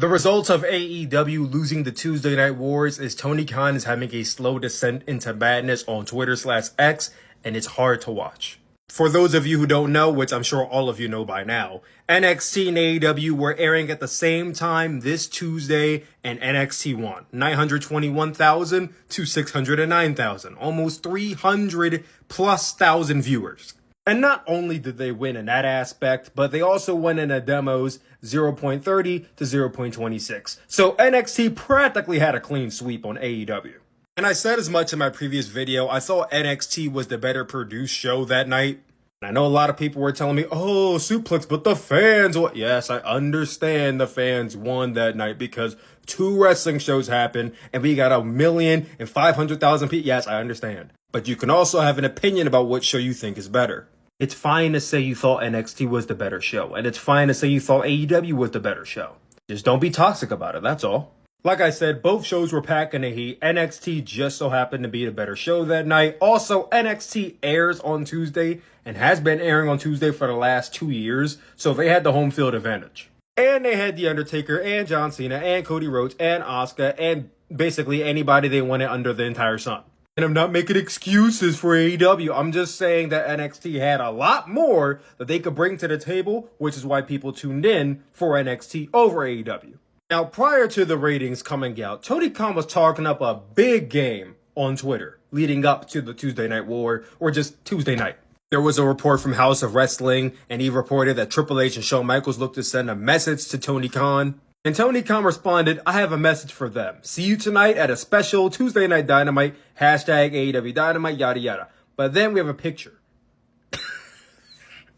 The result of AEW losing the Tuesday Night Wars is Tony Khan is having a slow descent into madness on Twitter/X, and it's hard to watch. For those of you who don't know, which I'm sure all of you know by now, NXT and AEW were airing at the same time this Tuesday, and NXT won 921,000 to 609,000, almost 300 plus thousand viewers. And not only did they win in that aspect, but they also won in the demos 0.30 to 0.26. So NXT practically had a clean sweep on AEW. And I said as much in my previous video, I thought NXT was the better produced show that night. And I know a lot of people were telling me, oh, suplex, but the fans won. Yes, I understand the fans won that night because 2 wrestling shows happened and we got 1,500,000 people. Yes, I understand. But you can also have an opinion about what show you think is better. It's fine to say you thought NXT was the better show, and it's fine to say you thought AEW was the better show. Just don't be toxic about it, that's all. Like I said, both shows were packing the heat. NXT just so happened to be the better show that night. Also, NXT airs on Tuesday and has been airing on Tuesday for the last 2 years, so they had the home field advantage. And they had The Undertaker and John Cena and Cody Rhodes and Asuka and basically anybody they wanted under the entire sun. And I'm not making excuses for AEW. I'm just saying that NXT had a lot more that they could bring to the table, which is why people tuned in for NXT over AEW. Now, prior to the ratings coming out, Tony Khan was talking up a big game on Twitter leading up to the Tuesday Night War, or just Tuesday night. There was a report from House of Wrestling, and he reported that Triple H and Shawn Michaels looked to send a message to Tony Khan. And Tony Khan responded, I have a message for them. See you tonight at a special Tuesday Night Dynamite, hashtag AEW Dynamite, yada yada. But then we have a picture.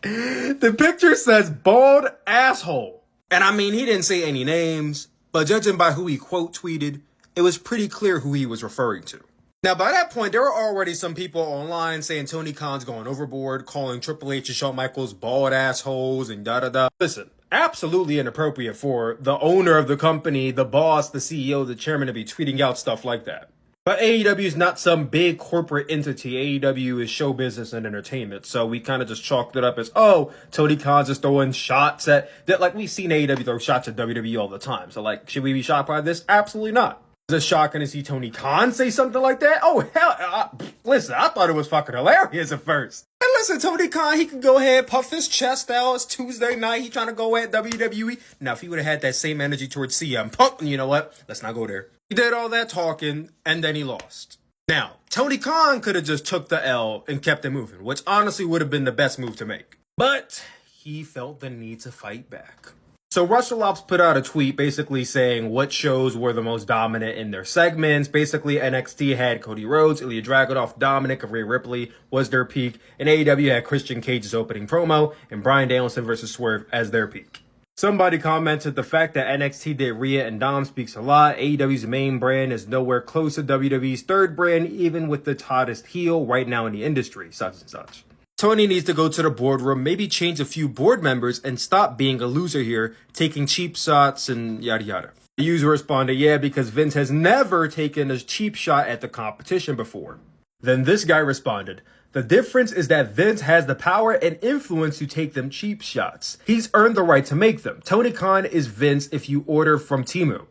The picture says bald asshole. And I mean, he didn't say any names, but judging by who he quote tweeted, it was pretty clear who he was referring to. Now, by that point, there were already some people online saying Tony Khan's going overboard, calling Triple H and Shawn Michaels bald assholes and da-da-da. Listen, absolutely inappropriate for the owner of the company, the boss, the CEO, the chairman to be tweeting out stuff like that. But AEW is not some big corporate entity. AEW is show business and entertainment. So we kind of just chalked it up as, oh, Tony Khan's just throwing shots at, that. Like we've seen AEW throw shots at WWE all the time. So like, should we be shocked by this? Absolutely not. Is it shocking to see Tony Khan say something like that? Oh, hell, listen, I thought it was fucking hilarious at first. And listen, Tony Khan, he can go ahead, puff his chest out. It's Tuesday night. He trying to go at WWE. Now, if he would have had that same energy towards CM Punk, you know what? Let's not go there. He did all that talking, and then he lost. Now, Tony Khan could have just took the L and kept it moving, which honestly would have been the best move to make. But he felt the need to fight back. So Russell Ops put out a tweet basically saying what shows were the most dominant in their segments. Basically, NXT had Cody Rhodes, Ilya Dragunov, Dominic, and Rhea Ripley was their peak. And AEW had Christian Cage's opening promo and Bryan Danielson versus Swerve as their peak. Somebody commented the fact that NXT did Rhea and Dom speaks a lot. AEW's main brand is nowhere close to WWE's third brand, even with the hottest heel right now in the industry, such and such. Tony needs to go to the boardroom, maybe change a few board members and stop being a loser here, taking cheap shots and yada yada. The user responded, yeah, because Vince has never taken a cheap shot at the competition before. Then this guy responded, the difference is that Vince has the power and influence to take them cheap shots. He's earned the right to make them. Tony Khan is Vince if you order from Temu.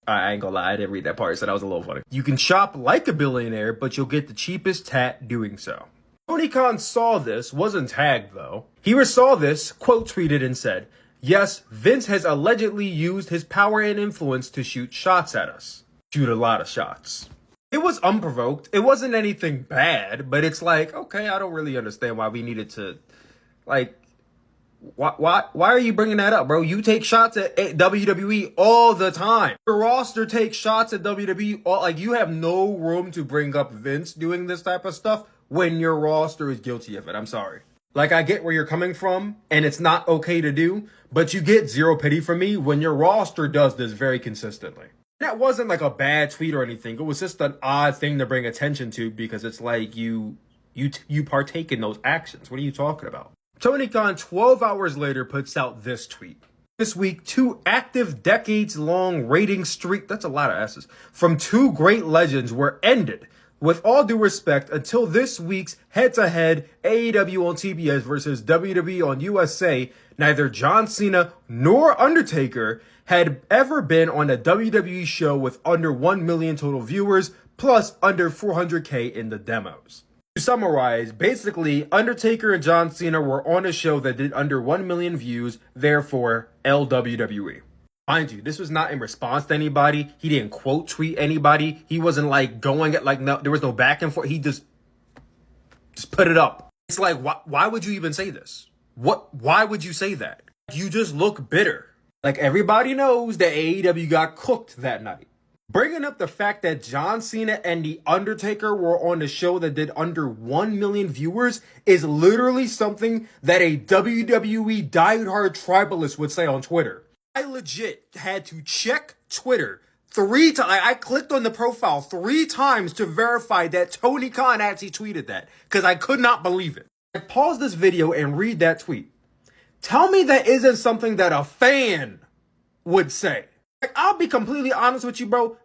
I ain't gonna lie, I didn't read that part, so that was a little funny. You can shop like a billionaire, but you'll get the cheapest tat doing so. Tony Khan saw this, wasn't tagged though. He saw this, quote tweeted and said, yes, Vince has allegedly used his power and influence to shoot shots at us. Shoot a lot of shots. It was unprovoked. It wasn't anything bad, but it's like, okay, I don't really understand why we needed to, like, why are you bringing that up, bro? You take shots at WWE all the time. Your roster takes shots at WWE like, you have no room to bring up Vince doing this type of stuff when your roster is guilty of it. I'm sorry. Like, I get where you're coming from, and it's not okay to do, but you get zero pity from me when your roster does this very consistently. That wasn't like a bad tweet or anything. It was just an odd thing to bring attention to because it's like you partake in those actions. What are you talking about? Tony Khan 12 hours later puts out this tweet. This week, 2 active decades-long rating streak, that's a lot of S's, from 2 great legends were ended. With all due respect, until this week's head-to-head AEW on TBS versus WWE on USA, neither John Cena nor Undertaker had ever been on a WWE show with under 1 million total viewers, plus under 400K in the demos. To summarize, basically, Undertaker and John Cena were on a show that did under 1 million views, therefore, LWWE. Mind you, this was not in response to anybody. He didn't quote tweet anybody. He wasn't like going at like, no, there was no back and forth. He just put it up. It's like, why would you even say this? Why would you say that? You just look bitter. Like everybody knows that AEW got cooked that night. Bringing up the fact that John Cena and The Undertaker were on a show that did under 1 million viewers is literally something that a WWE diehard tribalist would say on Twitter. I legit had to check Twitter 3 times. I clicked on the profile 3 times to verify that Tony Khan actually tweeted that because I could not believe it. I paused this video and read that tweet. Tell me that isn't something that a fan would say. Like, I'll be completely honest with you, bro.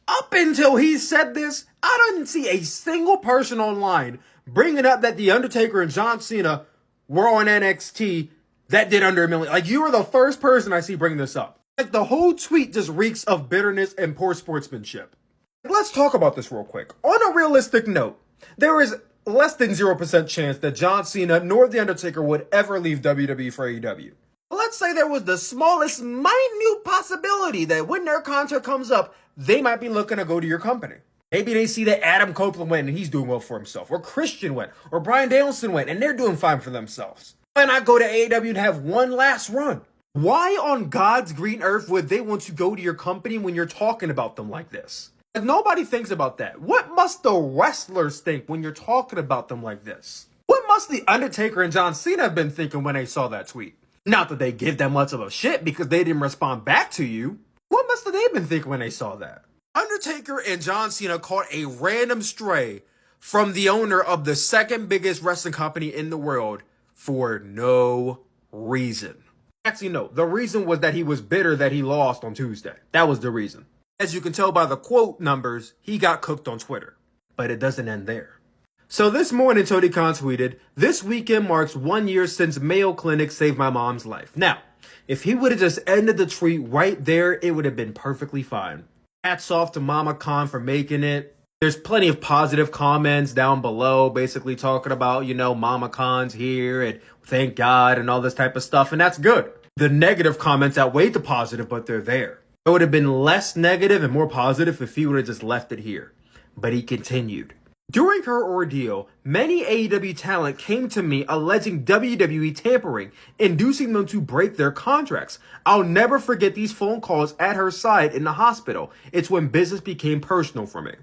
Up until he said this, I didn't see a single person online bringing up that The Undertaker and John Cena were on NXT that did under 1 million. Like, you were the first person I see bring this up. Like, the whole tweet just reeks of bitterness and poor sportsmanship. Let's talk about this real quick. On a realistic note, there is less than 0% chance that John Cena nor The Undertaker would ever leave WWE for AEW. Let's say there was the smallest, minute possibility that when their contract comes up, they might be looking to go to your company. Maybe they see that Adam Copeland went and he's doing well for himself, or Christian went, or Bryan Danielson went and they're doing fine for themselves. Why not go to AEW and have one last run? Why on God's green earth would they want to go to your company when you're talking about them like this? Like, nobody thinks about that. What must the wrestlers think when you're talking about them like this? What must The Undertaker and John Cena have been thinking when they saw that tweet? Not that they give that much of a shit because they didn't respond back to you. What must have they been thinking when they saw that? Undertaker and John Cena caught a random stray from the owner of the second biggest wrestling company in the world for no reason. Actually, no. The reason was that he was bitter that he lost on Tuesday. That was the reason. As you can tell by the quote numbers, he got cooked on Twitter. But it doesn't end there. So this morning, Tony Khan tweeted, "This weekend marks 1 year since Mayo Clinic saved my mom's life." Now, if he would have just ended the tweet right there, it would have been perfectly fine. Hats off to Mama Khan for making it. There's plenty of positive comments down below, basically talking about, you know, Mama Khan's here and thank God and all this type of stuff. And that's good. The negative comments outweigh the positive, but they're there. It would have been less negative and more positive if he would have just left it here. But he continued. During her ordeal, many AEW talent came to me alleging WWE tampering, inducing them to break their contracts. I'll never forget these phone calls at her side in the hospital. It's when business became personal for me.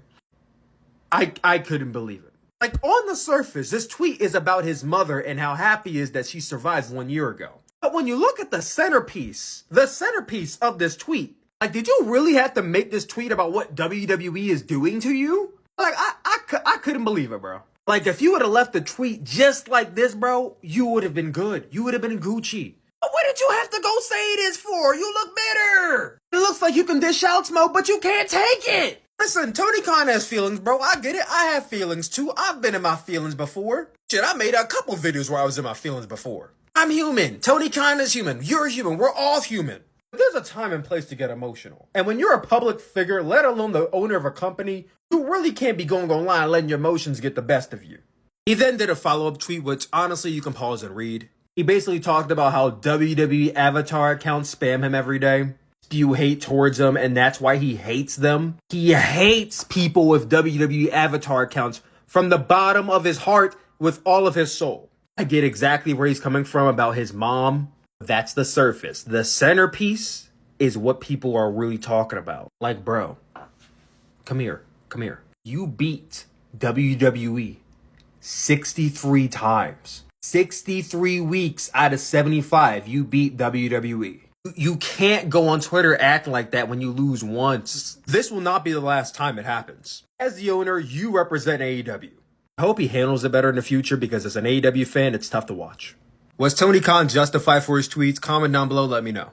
I couldn't believe it. Like, on the surface, this tweet is about his mother and how happy he is that she survived 1 year ago. But when you look at the centerpiece of this tweet, like, did you really have to make this tweet about what WWE is doing to you? Like, I couldn't believe it, bro. Like, if you would have left the tweet just like this, bro, you would have been good. You would have been Gucci. But what did you have to go say this for? You look bitter. It looks like you can dish out smoke, but you can't take it. Listen, Tony Khan has feelings, bro. I get it. I have feelings, too. I've been in my feelings before. Shit, I made a couple videos where I was in my feelings before. I'm human. Tony Khan is human. You're human. We're all human. There's a time and place to get emotional. And when you're a public figure, let alone the owner of a company, you really can't be going online and letting your emotions get the best of you. He then did a follow-up tweet, which honestly you can pause and read. He basically talked about how WWE avatar accounts spam him every day, spew hate towards him, and that's why he hates them. He hates people with WWE avatar accounts from the bottom of his heart with all of his soul. I get exactly where he's coming from about his mom. That's the surface. The centerpiece is what people are really talking about. Like, bro, come here. You beat WWE 63 times. 63 weeks out of 75, you beat WWE. You can't go on Twitter acting like that when you lose once. This will not be the last time it happens. As the owner, you represent AEW. I hope he handles it better in the future because as an AEW fan, it's tough to watch. Was Tony Khan justified for his tweets? Comment down below, let me know.